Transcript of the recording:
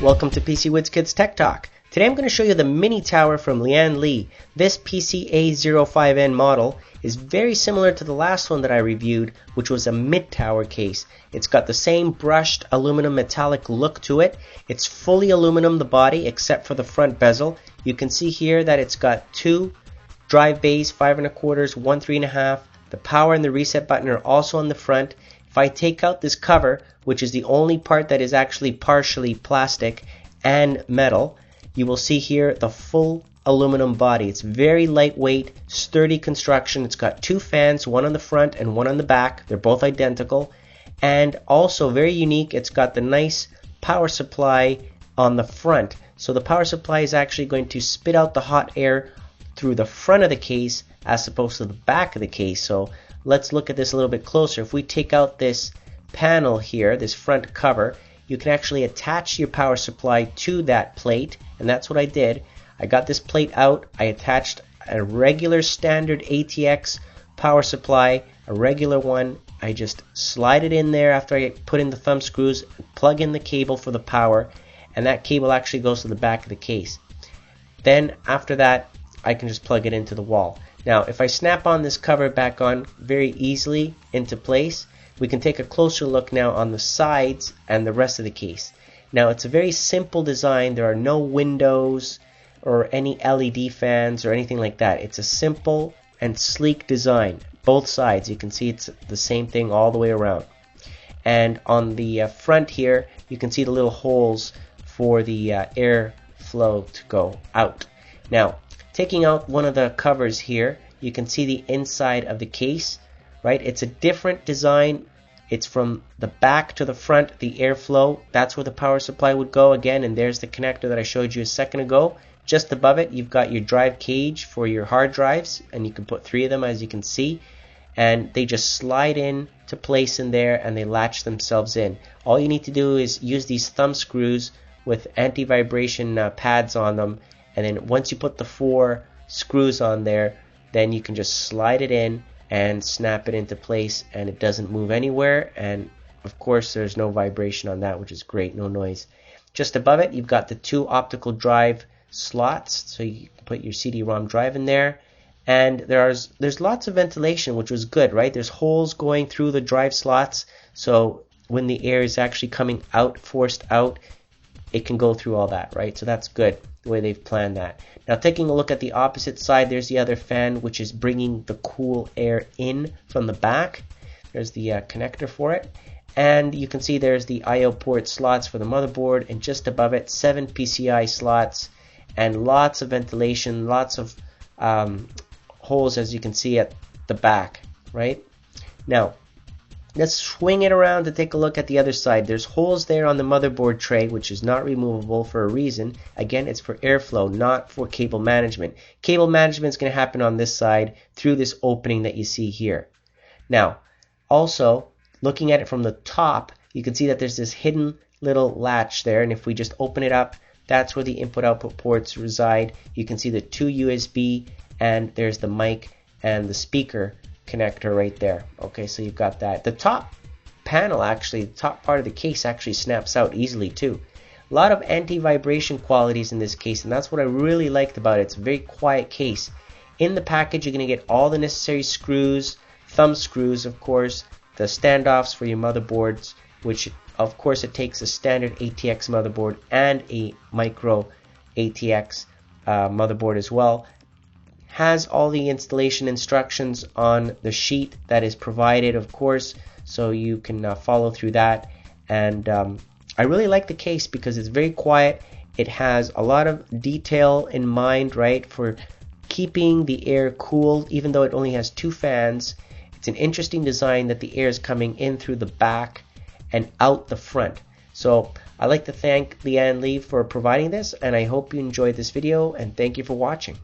Welcome to PC Woods Kids Tech Talk. Today I'm going to show you the mini tower from Lian. This PC-A05N model is very similar to the last one that I reviewed, which was a mid-tower case. It's got the same brushed aluminum metallic look to it. It's fully aluminum, the body, except for the front bezel. You can see here that it's got two drive bays, 5 1/4, 1 3 1/2. The power and the reset button are also on the front. If I take out this cover, which is the only part that is actually partially plastic and metal, you will see here the full aluminum body. It's very lightweight, sturdy construction. It's got two fans, one on the front and one on the back. They're both identical. And also very unique, it's got the nice power supply on the front. So the power supply is actually going to spit out the hot air through the front of the case as opposed to the back of the case. So let's look at this a little bit closer. If we take out this panel here, this front cover, you can actually attach your power supply to that plate, and that's what I did. I got this plate out, I attached a regular standard ATX power supply, a regular one. I just slide it in there after I put in the thumb screws, plug in the cable for the power, and that cable actually goes to the back of the case. Then after that, I can just plug it into the wall. Now, if I snap on this cover back on very easily into place, we can take a closer look now on the sides and the rest of the case. Now, it's a very simple design. There are no windows or any LED fans or anything like that. It's a simple and sleek design. Both sides, you can see it's the same thing all the way around. And on the front here, you can see the little holes for the air flow to go out. Now, taking out one of the covers here, you can see the inside of the case, right? It's a different design. It's from the back to the front, the airflow. That's where the power supply would go again, and there's the connector that I showed you a second ago. Just above it, you've got your drive cage for your hard drives, and you can put 3 of them, as you can see, and they just slide in to place in there, and they latch themselves in. All you need to do is use these thumb screws with anti-vibration pads on them, and then once you put the 4 screws on there, then you can just slide it in and snap it into place, and it doesn't move anywhere. And of course, there's no vibration on that, which is great, no noise. Just above it, you've got the 2 optical drive slots, so you can put your CD-ROM drive in there. And there's lots of ventilation, which was good, right? There's holes going through the drive slots, so when the air is actually coming out, forced out, it can go through all that, right? So that's good, the way they've planned that. Now, taking a look at the opposite side, there's the other fan, which is bringing the cool air in from the back. There's the connector for it. And you can see there's the I/O port slots for the motherboard, and just above it, 7 PCI slots, and lots of ventilation, lots of holes, as you can see at the back, right? Now, let's swing it around to take a look at the other side. There's holes there on the motherboard tray, which is not removable for a reason. Again, it's for airflow, not for cable management. Cable management is going to happen on this side through this opening that you see here. Now, also, looking at it from the top, you can see that there's this hidden little latch there, and if we just open it up, that's where the input-output ports reside. You can see the 2 USB, and there's the mic and the speaker connector right there. Okay, so you've got that. The top panel, actually, the top part of the case actually snaps out easily too. A lot of anti-vibration qualities in this case, and that's what I really liked about it. It's a very quiet case. In the package, you're going to get all the necessary screws, thumb screws, of course, the standoffs for your motherboards, which of course it takes a standard ATX motherboard and a micro ATX motherboard as well. Has all the installation instructions on the sheet that is provided, of course, so you can follow through that. And I really like the case because it's very quiet. It has a lot of detail in mind, right, for keeping the air cool, even though it only has 2 fans. It's an interesting design that the air is coming in through the back and out the front. So I'd like to thank Lian for providing this, and I hope you enjoyed this video, and thank you for watching.